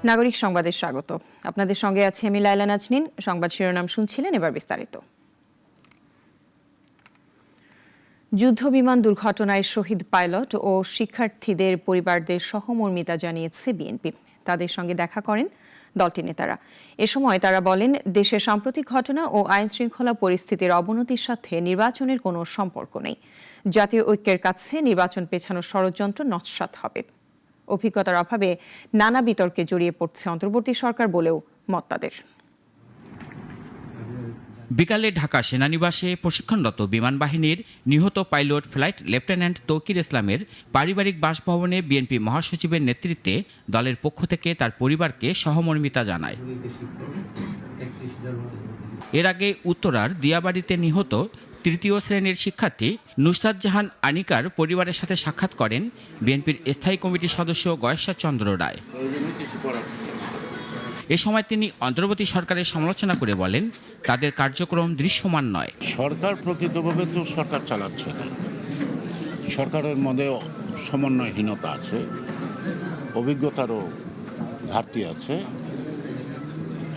নাগরিক সংবাদে স্বাগত। আপনাদের সঙ্গে আছি আমি লায়লা নাজনীন। সংবাদ শিরোনাম শুনছিলেন, এবার বিস্তারিত। যুদ্ধ বিমান দুর্ঘটনায় শহীদ পাইলট ও শিক্ষার্থীদের পরিবারদের সহমর্মিতা জানিয়েছে বিএনপি। তাদের সঙ্গে দেখা করেন দলটির নেতারা। এ সময় তারা বলেন, দেশের সাম্প্রতিক ঘটনা ও আইন শৃঙ্খলা পরিস্থিতির অবনতির সাথে নির্বাচনের কোনো সম্পর্ক নেই। জাতীয় ঐক্যের কাছে নির্বাচন পেছানোর ষড়যন্ত্র নস্যাৎ হবে। অভিজ্ঞতার অভাবে নানা বিতর্কে জড়িয়ে পড়ছে অন্তর্বর্তী সরকার বলেও মত তাদের। বিকালে ঢাকা সেনানিবাসে প্রশিক্ষণরত বিমান বাহিনীর নিহত পাইলট ফ্লাইট লেফটেন্যান্ট তৌকির ইসলামের পারিবারিক বাসভবনে বিএনপি মহাসচিবের নেতৃত্বে দলের পক্ষ থেকে তার পরিবারকে সহমর্মিতা জানায়। এর আগে উত্তরার দিয়াবাড়িতে নিহত তৃতীয় শ্রেণীর শিক্ষার্থী নুসরাত জাহান আনিকার পরিবারের সাথে সাক্ষাৎ করেন বিএনপির স্থায়ী কমিটির সদস্য গয়েশ্বর চন্দ্র রায়। এ সময় তিনি অন্তর্বর্তী সরকারের সমালোচনা করে বলেন, তাদের কার্যক্রম দৃশ্যমান নয়। সরকার প্রকৃতভাবে তো সরকার চালাচ্ছে না, সরকারের মধ্যে সমন্বয়হীনতা আছে, অভিজ্ঞতারও ঘাটতি আছে,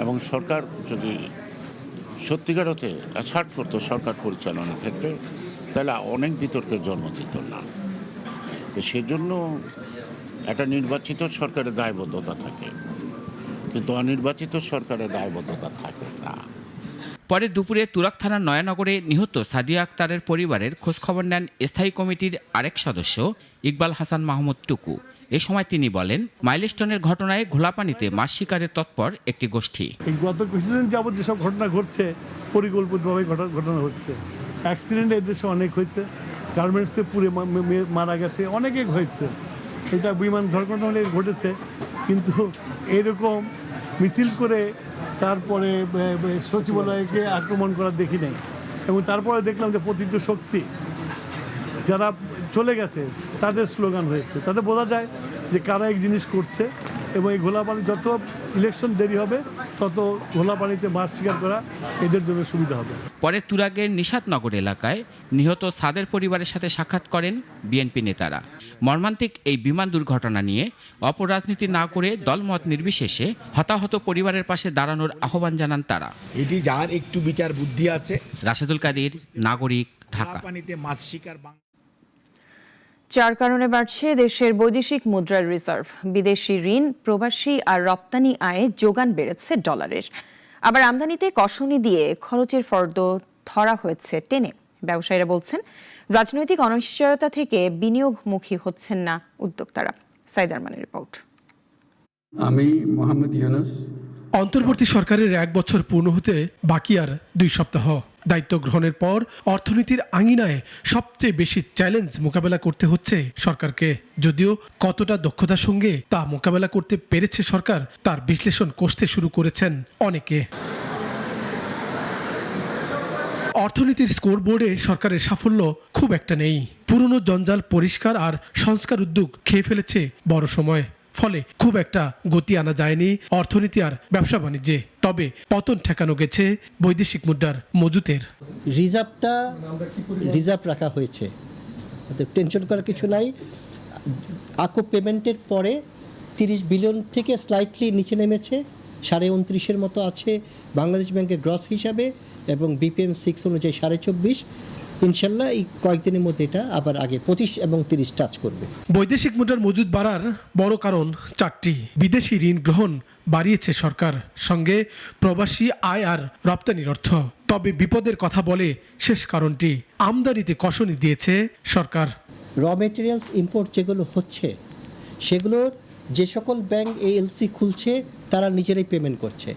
এবং সরকার যদি সত্যিকার হতে অ্যাসার্ট করতো সরকার পরিচালনার ক্ষেত্রে, তাহলে অনেক বিতর্কের জন্ম দিত না। তো সেজন্য একটা নির্বাচিত সরকারের দায়বদ্ধতা থাকে, কিন্তু অনির্বাচিত সরকারের দায়বদ্ধতা থাকে না। পরে দুপুরে তুরাগ থানার নয়ানগরে নিহত সাদিয়া আক্তারের পরিবারের খোঁজখবর নেন স্থায়ী কমিটির আরেক সদস্য ইকবাল হাসান মাহমুদ টুকু। এ সময় তিনি বলেন, মাইলস্টোনের ঘটনায় ঘোলাপানিতে মাছ শিকারের তৎপর একটি গোষ্ঠী। গত কিছুদিন যাবৎ যেসব ঘটনা ঘটছে, পরিকল্পিতভাবে ঘটনা হচ্ছে। অ্যাক্সিডেন্ট এই দেশে অনেক হয়েছে, গার্মেন্টসে পুড়ে মারা গেছে, অনেকে হয়েছে। এটা বিমান দুর্ঘটনা ঘটেছে, কিন্তু এরকম মিছিল করে তারপরে সচিবালয়কে আক্রমণ করা দেখি নাই। এবং তারপরে দেখলাম যে প্রতিটি শক্তি যারা চলে গেছে তাদের স্লোগান হয়েছে, তাতে বোঝা যায় যে কারা এক জিনিস করছে। এবং এই ঘোলাপানি, যত ইলেকশন দেরি হবে তত ঘোলাপানিতে মাছ শিকার করা এদের জন্য সুবিধা হবে। পরে তুরাগের নিশাতনগর এলাকায় নিহত সাদের পরিবারের সাথে সাক্ষাৎ করেন বিএনপি নেতারা। মর্মান্তিক এই বিমান দুর্ঘটনা নিয়ে অপরাজনীতি না করে দলমত নির্বিশেষে হতাহত পরিবারের পাশে দাঁড়ানোর আহ্বান জানান তারা। এটি যার একটু বিচার বুদ্ধি আছে। রাশেদুল কাদির, নাগরিক, ঢাকা। পানিতে মাছ শিকার। 4 কারণে বাড়ছে দেশের বৈদেশিক মুদ্রার রিজার্ভ। বিদেশি ঋণ, প্রবাসী আর রপ্তানি আয়ে যোগান বেড়েছে ডলারের। আবার আমদানিতে কষনি দিয়ে খরচের ফর্দ ধরা হয়েছে টেনে। ব্যবসায়ীরা বলছেন, রাজনৈতিক অনিশ্চয়তা থেকে বিনিয়োগমুখী হচ্ছেন না উদ্যোক্তারা। সাইদ আরমানের রিপোর্ট। আমি মোহাম্মদ ইউনুস। অন্তর্বর্তী সরকারের 1 বছর পূর্ণ হতে বাকি আর 2 সপ্তাহ। দায়িত্ব গ্রহণের পর অর্থনীতির আঙিনায় সবচেয়ে বেশি চ্যালেঞ্জ মোকাবেলা করতে হচ্ছে সরকারকে। যদিও কতটা দক্ষতার সঙ্গে তা মোকাবেলা করতে পেরেছে সরকার, তার বিশ্লেষণ করতে শুরু করেছেন অনেকে। অর্থনীতির স্কোরবোর্ডে সরকারের সাফল্য খুব একটা নেই। পুরনো জঞ্জাল পরিষ্কার আর সংস্কার উদ্যোগ খেয়ে ফেলেছে বড় সময়। ফলে খুব একটা গতি আনা যায়নি অর্থনীতি আর ব্যবসা বাণিজ্যে। তবে পতন ঠেকানো গেছে বৈদেশিক মুদ্রার মজুতের। রিজার্ভ রাখা হয়েছে, টেনশন করার কিছু নাই। আকো পেমেন্টের পরে 30 বিলিয়ন থেকে স্লাইটলি নিচে নেমেছে, 29.5-এর মতো আছে বাংলাদেশ ব্যাংকের গ্রস হিসাবে, এবং BPM 6 অনুযায়ী 24.5। ইনশাল্লাহ এই কয়েকদিনের মধ্যে এটা আবার আগে 25 এবং 30 টাচ করবে। বৈদেশিক মুদ্রার মজুদ বাড়ার বড় কারণ 4টি। বিদেশি ঋণ গ্রহণ বাড়িয়েছে সরকার, সঙ্গে প্রবাসী আয় আর রপ্তানির অর্থ। তবে বিপদের কথা বলে শেষ কারণটি, আমদানিতে কষনি দিয়েছে সরকার। র মেটেরিয়ালস ইম্পোর্ট যেগুলো হচ্ছে, সেগুলোর যে সকল ব্যাংক এই এলসি খুলছে তারা নিজেরাই পেমেন্ট করছে।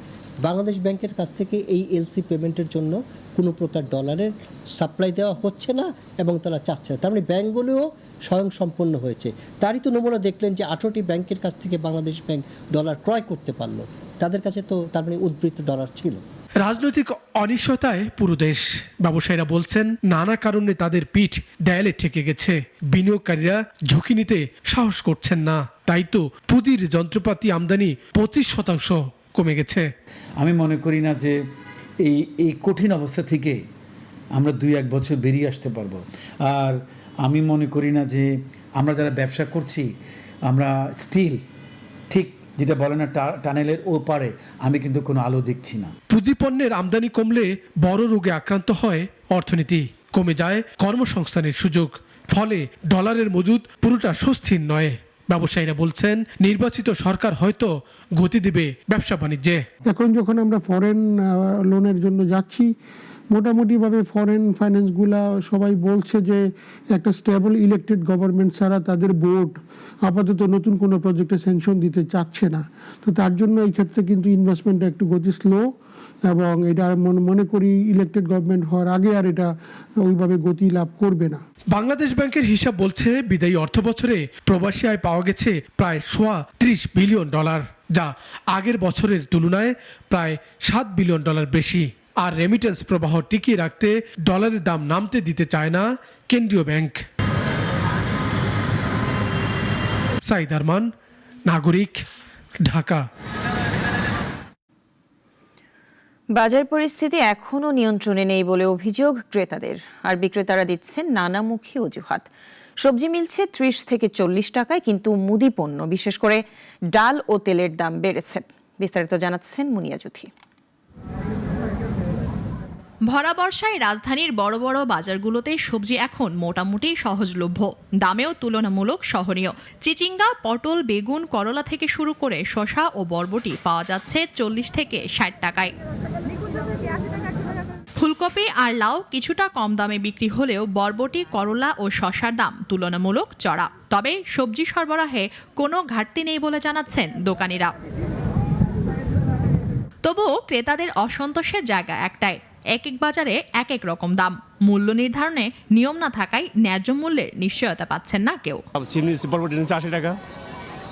বাংলাদেশ ব্যাংকের কাছ থেকে এই এলসি পেমেন্টের জন্য কোনো প্রকার ডলারের সাপ্লাই দেওয়া হচ্ছে না, এবং তারা চাচ্ছে না। তার মানে ব্যাংকগুলোও স্বয়ংসম্পন্ন হয়েছে। তারই তো নমুনা দেখলেন যে 18টি ব্যাংকের কাছ থেকে বাংলাদেশ ব্যাংক ডলার ক্রয় করতে পারলো। তাদের কাছে তো তার মানে উদ্বৃত্ত ডলার ছিল। রাজনৈতিক অনিশ্চয়তায় পুরো দেশ। ব্যবসায়ীরা বলছেন, নানা কারণে তাদের পিঠ দেয়ালে ঠেকে গেছে। বিনিয়োগকারীরা ঝুঁকি নিতে সাহস করছেন না। তাই তো পুঁজির যন্ত্রপাতি আমদানি 25% কমে গেছে। আমি মনে করি না যে এই কঠিন অবস্থা থেকে আমরা 2-1 বছর বেরিয়ে আসতে পারবো। আর আমি মনে করি না যে আমরা যারা ব্যবসা করছি আমরা স্টিল ঠিক যেটা বলে না টানেলের ওপারে আমি কিন্তু কোনো আলো দেখছি না। পুঁজিপণ্যের আমদানি কমলে বড় রোগে আক্রান্ত হয় অর্থনীতি, কমে যায় কর্মসংস্থানের সুযোগ, ফলে ডলারের মজুদ পুরোটা স্বস্তির নয়। ব্যবসায়ীরা বলছেন নির্বাচিত সরকার হয়তো গতি দেবে ব্যবসা বাণিজ্যে। এখন যখন আমরা ফরেন লোনের জন্য যাচ্ছি, মোটামুটিভাবে ফরেন ফাইন্যান্সগুলা সবাই বলছে যে একটা স্টেবল ইলেক্টেড গভর্নমেন্ট ছাড়া তাদের বোর্ড আপাতত নতুন কোনো প্রজেক্টে স্যাংশন দিতে চাচ্ছে না। তো তার জন্য এই ক্ষেত্রে কিন্তু ইনভেস্টমেন্টটা একটু গতি স্লো, এবং এটা মনে করি ইলেক্টেড গভর্নমেন্ট হওয়ার আগে আর এটা ওইভাবে গতি লাভ করবে না। বাংলাদেশ ব্যাংকের হিসাব বলছে বিদায়ী অর্থ বছরে প্রবাসী আয় পাওয়া গেছে প্রায় $30 বিলিয়ন, যা আগের বছরের তুলনায় প্রায় $7 বিলিয়ন বেশি। আর রেমিটেন্স প্রবাহ টিকিয়ে রাখতে ডলারের দাম নামতে দিতে চায় না কেন্দ্রীয় ব্যাংক। সাইদ আরমান, নাগরিক, ঢাকা। বাজার পরিস্থিতি এখনও নিয়ন্ত্রণে নেই বলে অভিযোগ ক্রেতাদের, আর বিক্রেতারা দিচ্ছেন নানামুখী অজুহাত। সবজি মিলছে 30 থেকে 40 টাকায়, কিন্তু মুদি পণ্য বিশেষ করে ডাল ও তেলের দাম বেড়েছে। বিস্তারিত জানাচ্ছেন মুনিয়া জুথি। ভরা বর্ষায় রাজধানীর বড় বড় বাজারগুলোতে সবজি এখন মোটামুটি সহজলভ্য, দামেও তুলনামূলক সহনীয়। চিচিঙ্গা, পটল, বেগুন, করলা থেকে শুরু করে শসা ও বরবটি পাওয়া যাচ্ছে 40 থেকে 60 টাকায়। ফুলকপি আর লাউ কিছুটা কম দামে বিক্রি হলেও বরবটি, করলা ও শসার দাম তুলনামূলক চড়া। তবে সবজি সরবরাহে কোনো ঘাটতি নেই বলে জানাচ্ছেন দোকানিরা। তবুও ক্রেতাদের অসন্তোষের জায়গা একটাই, এক এক বাজারে এক এক রকম দাম। মূল্য নির্ধারণে নিয়ম না থাকায় ন্যায্য মূল্যের নিশ্চয়তা পাচ্ছেন না কেউ। বরবটি নিচ্ছে 80 টাকা,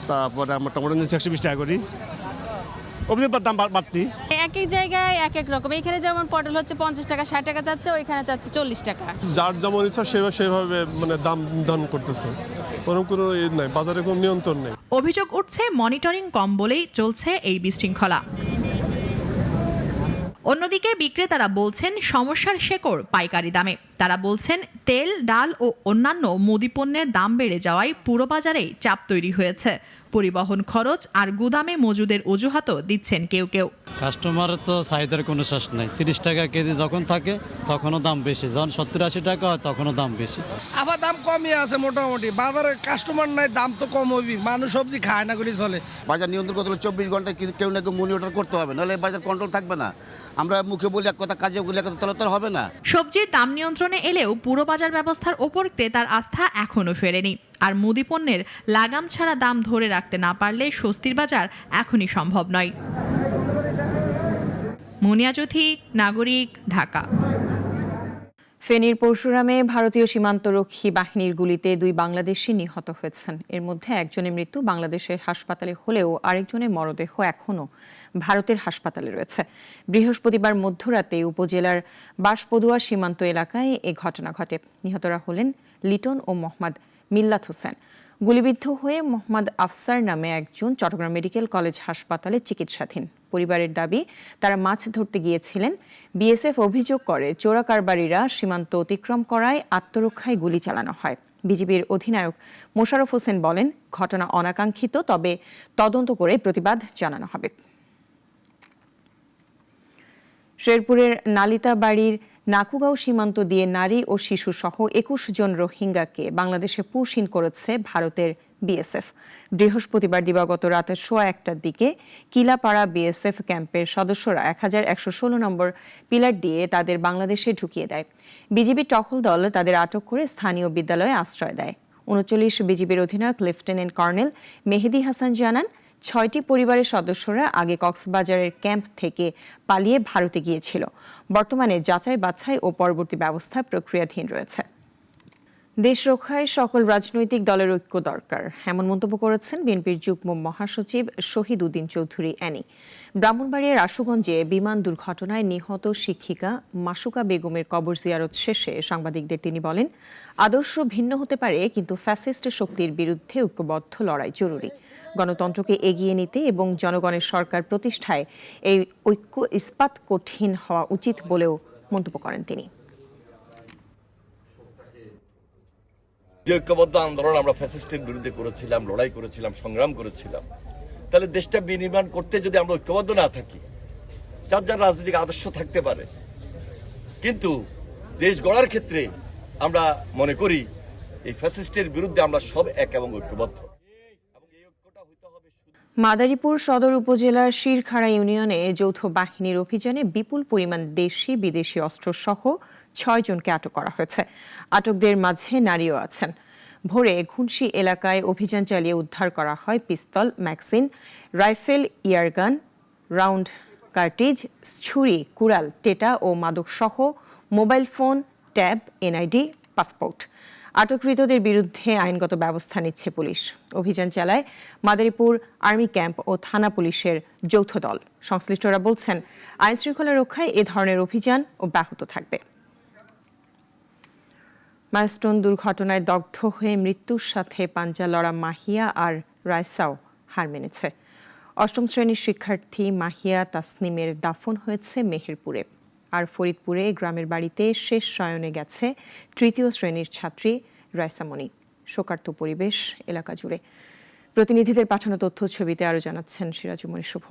তারপরে আমরা টমেটো নিচ্ছে 120 টাকা করি। দাম বাড়তি এক এক জায়গায় এক এক রকম। এখানে যেমন পটল হচ্ছে 50 টাকা 60 টাকা যাচ্ছে, ওইখানে যাচ্ছে 40 টাকা। যার যেমন ইচ্ছা সেভাবে মানে দাম নির্ধারণ করতেছে, ওরকম কোনো নাই, বাজারে কোনো নিয়ন্ত্রণ নেই। অভিযোগ উঠছে মনিটরিং কম বলেই চলছে এই বিশৃঙ্খলা। অন্যদিকে বিক্রেতারা বলছেন সমস্যার শেকড় পাইকারি দামে। তারা বলছেন তেল, ডাল ও অন্যান্য মুদি পণ্যের দাম বেড়ে যাওয়ায় পুরো বাজারেই চাপ তৈরি হয়েছে। পরিবহন খরচ আর গুদামে মজুদের অজুহাতও দিচ্ছেন কেউ কেউ। কাস্টমারের তো চাহিদার কোনো শেষ নাই। 30 টাকা কেজি যখন থাকে তখনও দাম বেশি, যখন 70-80 টাকা হয় তখনও দাম বেশি। আবার দাম কমই আছে মোটামুটি, বাজারে কাস্টমার নাই, দাম তো কম হবি, মানুষ সবজি খায় না করে চলে। বাজার নিয়ন্ত্রণ করতে হলে 24 ঘন্টা কেউ না কেউ মনিটর করতে হবে, নাহলে বাজার কন্ট্রোল থাকবে না। আমরা মুখে বলি এক কথা, কাজে বলি এক কথা, তাহলে হবে না। সবজির দাম নিয়ন্ত্রণে এলেও পুরো বাজার ব্যবস্থার ওপর ক্রেতার আস্থা এখনো ফেরেনি। আর মুদি পণ্যের লাগাম ছাড়া দাম ধরে রাখতে না পারলে স্বস্তির বাজার এখনই সম্ভব নয়। মুনিয়া জুথি, নাগরিক, ঢাকা। ফেনীর পরশুরামে ভারতীয় সীমান্তরক্ষী বাহিনীর গুলিতে 2 বাংলাদেশি নিহত হয়েছেন। এর মধ্যে একজনের মৃত্যু বাংলাদেশের হাসপাতালে হলেও আরেকজনের মরদেহ এখনও ভারতের হাসপাতালে রয়েছে। বৃহস্পতিবার মধ্যরাতে উপজেলার বাঁশপদুয়া সীমান্ত এলাকায় এ ঘটনা ঘটে। নিহতরা হলেন লিটন ও মোহাম্মদ মিল্লাত হোসেন। গুলিবিদ্ধ হয়ে মোহাম্মদ আফসার নামে একজন চট্টগ্রাম মেডিকেল কলেজ হাসপাতালে চিকিৎসাধীন। পরিবারের দাবি, তারা মাছ ধরতে গিয়েছিলেন। বিএসএফ অভিযোগ করে চোরা কারবারিরা সীমান্ত অতিক্রম করায় আত্মরক্ষায় গুলি চালানো হয়। বিজিবির অধিনায়ক মোশাররফ হোসেন বলেন, ঘটনা অনাকাঙ্ক্ষিত, তবে তদন্ত করে প্রতিবাদ জানানো হবে। শেরপুরের নালিতাবাড়ির নাকুগাঁও সীমান্ত দিয়ে নারী ও শিশু সহ 21 জন রোহিঙ্গাকে বাংলাদেশে পুশইন করেছে ভারতের বিএসএফ। বৃহস্পতিবার দিবাগত রাত 1:15টার দিকে কিলাপাড়া বিএসএফ ক্যাম্পের সদস্যরা 1116 নম্বর পিলার দিয়ে তাদের বাংলাদেশে ঢুকিয়ে দেয়। বিজিবি টহল দল তাদের আটক করে স্থানীয় বিদ্যালয়ে আশ্রয় দেয়। 39 বিজিবির অধিনায়ক লেফটেন্যান্ট কর্নেল মেহেদি হাসান জানান, 6টি পরিবারের সদস্যরা আগে কক্সবাজারের ক্যাম্প থেকে পালিয়ে ভারতে গিয়েছিল। বর্তমানে যাচাই বাছাই ও পরবর্তী ব্যবস্থা প্রক্রিয়াধীন রয়েছে। দেশ রক্ষায় সকল রাজনৈতিক দলের ঐক্য দরকার, এমন মন্তব্য করেছেন বিএনপির যুগ্ম মহাসচিব শহীদ উদ্দিন চৌধুরী অ্যানি। ব্রাহ্মণবাড়িয়ার আশুগঞ্জে বিমান দুর্ঘটনায় নিহত শিক্ষিকা মাসুকা বেগমের কবর জিয়ারত শেষে সাংবাদিকদের তিনি বলেন, আদর্শ ভিন্ন হতে পারে, কিন্তু ফ্যাসিস্ট শক্তির বিরুদ্ধে ঐক্যবদ্ধ লড়াই জরুরি। গণতন্ত্রকে এগিয়ে নিতে এবং জনগণের সরকার প্রতিষ্ঠায় এই ঐক্য ইস্পাত কঠিন হওয়া উচিত বলেও মন্তব্য করেন তিনি। যে ঐক্যবদ্ধ আন্দোলন আমরা ফ্যাসিস্টের বিরুদ্ধে করেছিলাম, লড়াই করেছিলাম, সংগ্রাম করেছিলাম, তাহলে দেশটা বিনির্মাণ করতে যদি আমরা ঐক্যবদ্ধ না থাকি, যার যার রাজনৈতিক আদর্শ থাকতে পারে, কিন্তু দেশ গড়ার ক্ষেত্রে আমরা মনে করি এই ফ্যাসিস্টের বিরুদ্ধে আমরা সব এক এবং ঐক্যবদ্ধ। মাদারীপুর সদর উপজেলার শিরখাড়া ইউনিয়নে যৌথ বাহিনীর অভিযানে বিপুল পরিমাণ দেশি বিদেশি অস্ত্রসহ 6 জনকে আটক করা হয়েছে। আটকদের মাঝে নারীও আছেন। ভোরে ঘুনশি এলাকায় অভিযান চালিয়ে উদ্ধার করা হয় pistol, magazine, rifle, airgun, round cartridge, ছুরি, কুড়াল, টেটা ও মাদকসহ mobile phone, tab, NID, passport. আটককৃতদের বিরুদ্ধে আইনগত ব্যবস্থা নিচ্ছে পুলিশ। অভিযান চালায় মাদারীপুর আর্মি ক্যাম্প ও থানা পুলিশের যৌথ দল। সংশ্লিষ্টরা বলছেন, আইনশৃঙ্খলা রক্ষায় এ ধরনের অভিযান অব্যাহত থাকবে। মাইলস্টোন দুর্ঘটনায় দগ্ধ হয়ে মৃত্যুর সাথে পাঞ্জা লড়া মাহিয়া আর রাইসাও হার মেনেছে। 8ম শ্রেণীর শিক্ষার্থী মাহিয়া তাসনিমের দাফন হয়েছে মেহেরপুরে। আর ফরিদপুরে গ্রামের বাড়িতে শেষ শয়নে গেছে 3য় শ্রেণীর ছাত্রী রাইসামণি। শোকার্ত পরিবেশ এলাকা জুড়ে। প্রতিনিধিদের পাঠানো তথ্য ছবিতে আরো জানাচ্ছেন সিরাজুমণি শুভ।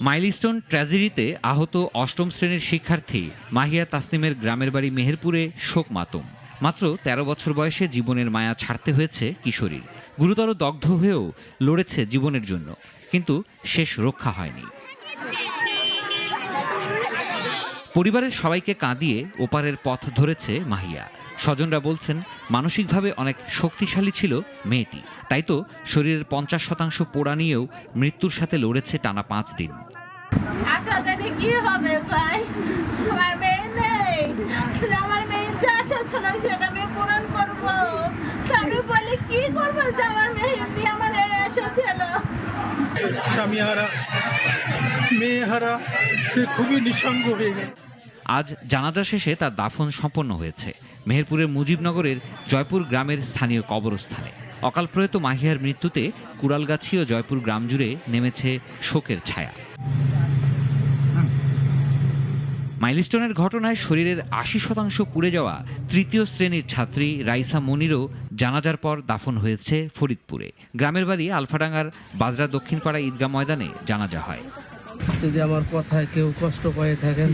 মাইলস্টোন ট্র্যাজেডিতে আহত 8ম শ্রেণীর শিক্ষার্থী মাহিয়া তাসনিমের গ্রামের বাড়ি মেহেরপুরে শোক মাতম। মাত্র 13 বছর বয়সে জীবনের মায়া ছাড়তে হয়েছে কিশোরীর। গুরুতর দগ্ধ হয়েও লড়েছে জীবনের জন্য, কিন্তু শেষ রক্ষা হয়নি। পরিবারের সবাইকে কাঁদিয়ে ওপারের পথ ধরেছে মাহিয়া। স্বজনরা বলছেন, মানসিকভাবে অনেক শক্তিশালী ছিল মেয়েটি, তাই তো শরীরের 50% পোড়া নিয়েও মৃত্যুর সাথে লড়েছে টানা 5 দিন। আশা জানি কি হবে ভাই, আমার মেয়ে নেই, আমার মেয়ের যে আশা ছিল সেটা আমি পূরণ করব। আমি বলি কি করব, যে আমার মেয়ে আমার এই আশা ছিল। স্বামী হারা, মেয়ে হারা, সে খুবই নিঃসঙ্গ হয়ে গেল। আজ জানাজা শেষে তার দাফন সম্পন্ন হয়েছে মেহেরপুরের মুজিবনগরের জয়পুর গ্রামের স্থানীয় কবরস্থানে। অকাল প্রয়াত মাহিয়ার মৃত্যুতে কুড়ালগাছি ও জয়পুর গ্রাম জুড়ে নেমেছে শোকের ছায়া। মাইলস্টোনের ঘটনায় শরীরের 80% পুড়ে যাওয়া 3য় শ্রেণীর ছাত্রী রাইসা মনিরও জানাজার পর দাফন হয়েছে ফরিদপুরে। গ্রামের বাড়ি আলফাডাঙ্গার বাজরা দক্ষিণপাড়া ঈদগাহ ময়দানে জানাজা হয়। যদি আমার কথায় কেউ কষ্ট পেয়ে থাকেন,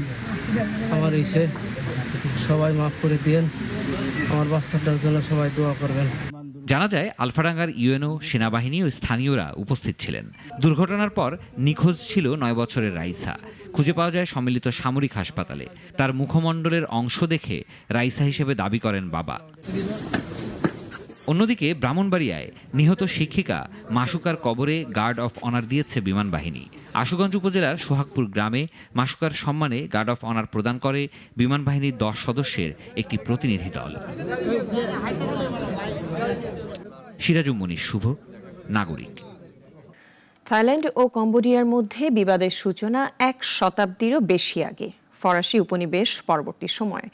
আমার ইসে সবাই মাফ করে দিয়েন। আমার বাচ্চাটার জন্য সবাই দোয়া করবেন। জানাজায় আলফাডাঙ্গার ইউএনও, সেনাবাহিনী ও স্থানীয়রা উপস্থিত ছিলেন। দুর্ঘটনার পর নিখোঁজ ছিল 9 বছরের রাইসা। খুঁজে পাওয়া যায় সম্মিলিত সামরিক হাসপাতালে। তার মুখমণ্ডলের অংশ দেখে রাইসা হিসেবে দাবি করেন বাবা। অন্যদিকে ব্রাহ্মণবাড়িয়ায় নিহত শিক্ষিকা মাসুকার কবরে গার্ড অফ অনার দিয়েছে বিমান বাহিনী। আশুগঞ্জ উপজেলার সোহাগপুর গ্রামে মাসুকার সম্মানে গার্ড অফ অনার প্রদান করে বিমান বাহিনীর 10 সদস্যের একটি প্রতিনিধি দল। সিরাজুমণি শুভ, নাগরিক। থাইল্যান্ড ও কম্বোডিয়ার মধ্যে বিবাদের সূচনা 1 শতাব্দীরও বেশি আগে। ফরাসি উপনিবেশ পরবর্তী সময়ে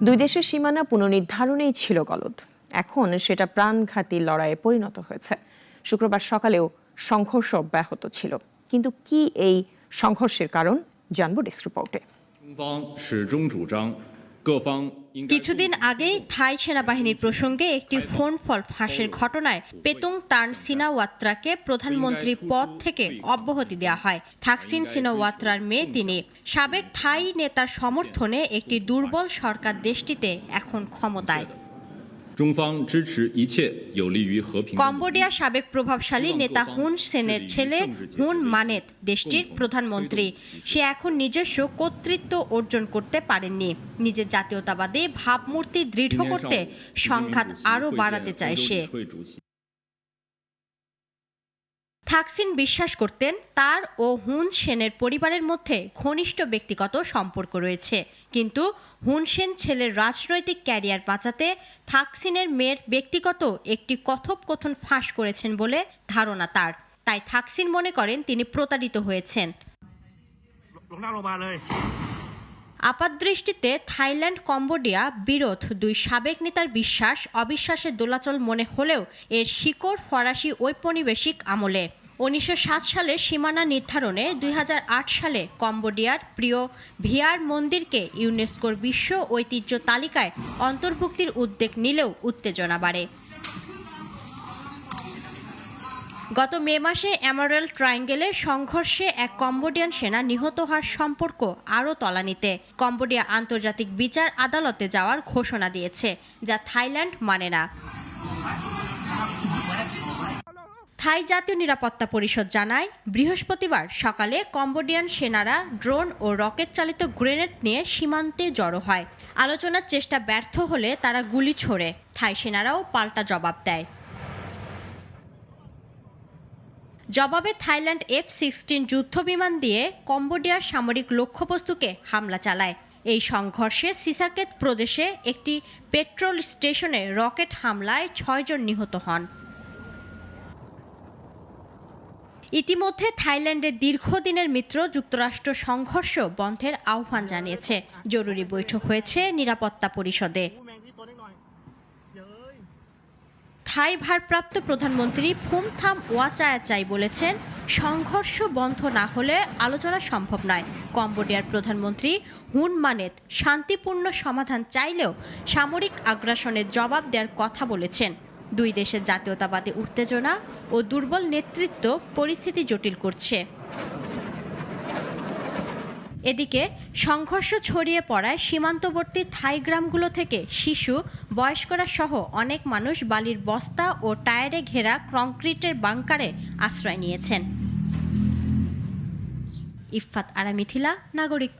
2 দেশের সীমানা পুনর্নির্ধারণেই ছিল গলদ। এখন সেটা প্রাণঘাতী লড়াইয়ে পরিণত হয়েছে। শুক্রবার সকালেও সংঘর্ষ অব্যাহত ছিল। কিন্তু কি এই সংঘর্ষের কারণ, জানবো ডেস্ক রিপোর্টে। কিছুদিন আগেই থাই সেনাবাহিনীর প্রসঙ্গে একটি ফোন কল ফাঁসের ঘটনায় পেতুং তার্ন সিনাওয়াত্রাকে প্রধানমন্ত্রী পদ থেকে অব্যাহতি দেওয়া হয়। থাকসিন সিনাওয়াত্রার মেয়ে তিনি। সাবেক থাই নেতার সমর্থনে একটি দুর্বল সরকার দেশটিতে এখন ক্ষমতায়। কম্বোডিয়া সাবেক প্রভাবশালী নেতা হুন সেনের ছেলে হুন মানেত দেশটির প্রধানমন্ত্রী। সে এখন নিজস্ব কর্তৃত্ব অর্জন করতে পারেননি। নিজের জাতীয়তাবাদী ভাবমূর্তি দৃঢ় করতে সংঘাত আরও বাড়াতে চায় সে। থাকসিন বিশ্বাস করতেন তার ও হুন সেনের পরিবারের মধ্যে ঘনিষ্ঠ ব্যক্তিগত সম্পর্ক রয়েছে, কিন্তু হুন সেন ছেলের রাজনৈতিক ক্যারিয়ার বাঁচাতে থাকসিনের মেয়ের ব্যক্তিগত একটি কথোপকথন ফাঁস করেছেন বলে ধারণা তার। তাই থাকসিন মনে করেন তিনি প্রতারিত হয়েছেন। আপাতদৃষ্টিতে থাইল্যান্ড কম্বোডিয়া বিরোধ 2 সাবেক নেতার বিশ্বাস অবিশ্বাসের দোলাচল মনে হলেও এর শিকড় ফরাসি ঔপনিবেশিক আমলে। 1907 সালে সীমানা নির্ধারণে 2008 সালে কম্বোডিয়ার প্রিয় ভিয়ার মন্দিরকে ইউনেস্কোর বিশ্ব ঐতিহ্য তালিকায় অন্তর্ভুক্তির উদ্যোগ নিলেও উত্তেজনা বাড়ে। গত মে মাসে এমারেল্ড ট্রায়াঙ্গেলে সংঘর্ষে এক কম্বোডিয়ান সেনা নিহত হওয়ার সম্পর্ক আরও তলানিতে কম্বোডিয়া আন্তর্জাতিক বিচার আদালতে যাওয়ার ঘোষণা দিয়েছে, যা থাইল্যান্ড মানে না। থাই জাতীয় নিরাপত্তা পরিষদ জানায়, বৃহস্পতিবার সকালে কম্বোডিয়ান সেনারা ড্রোন ও রকেট চালিত গ্রেনেড নিয়ে সীমান্তে জড়ো হয়। আলোচনার চেষ্টা ব্যর্থ হলে তারা গুলি ছোড়ে। থাই সেনারাও পাল্টা জবাব দেয়। জবাবে থাইল্যান্ড F-16 যুদ্ধবিমান দিয়ে কম্বোডিয়ার সামরিক লক্ষ্যবস্তুকে হামলা চালায়। এই সংঘর্ষে সিসাকেত প্রদেশে একটি পেট্রোল স্টেশনে রকেট হামলায় 6 জন নিহত হন। ইতিমধ্যে থাইল্যান্ডের দীর্ঘদিনের মিত্র যুক্তরাষ্ট্র সংঘর্ষ বন্ধের আহ্বান জানিয়েছে। জরুরি বৈঠক হয়েছে নিরাপত্তা পরিষদে। থাই ভারপ্রাপ্ত প্রধানমন্ত্রী ফুমথাম ওয়াচায়াচাই বলেছেন, সংঘর্ষ বন্ধ না হলে আলোচনা সম্ভব নয়। কম্বোডিয়ার প্রধানমন্ত্রী হুন মানেত শান্তিপূর্ণ সমাধান চাইলেও সামরিক আগ্রাসনের জবাব দেওয়ার কথা বলেছেন। দুই দেশের জাতীয়তাবাদী উত্তেজনা ও দুর্বল নেতৃত্ব পরিস্থিতি জটিল করছে। এদিকে সংঘর্ষ ছড়িয়ে পড়ায় সীমান্তবর্তী থাই গ্রামগুলো থেকে শিশু, বয়স্করা সহ অনেক মানুষ বালির বস্তা ও টায়ারে ঘেরা কংক্রিটের বাংকারে আশ্রয় নিয়েছেন। ইফফাত আরা মিথিলা, নাগরিক।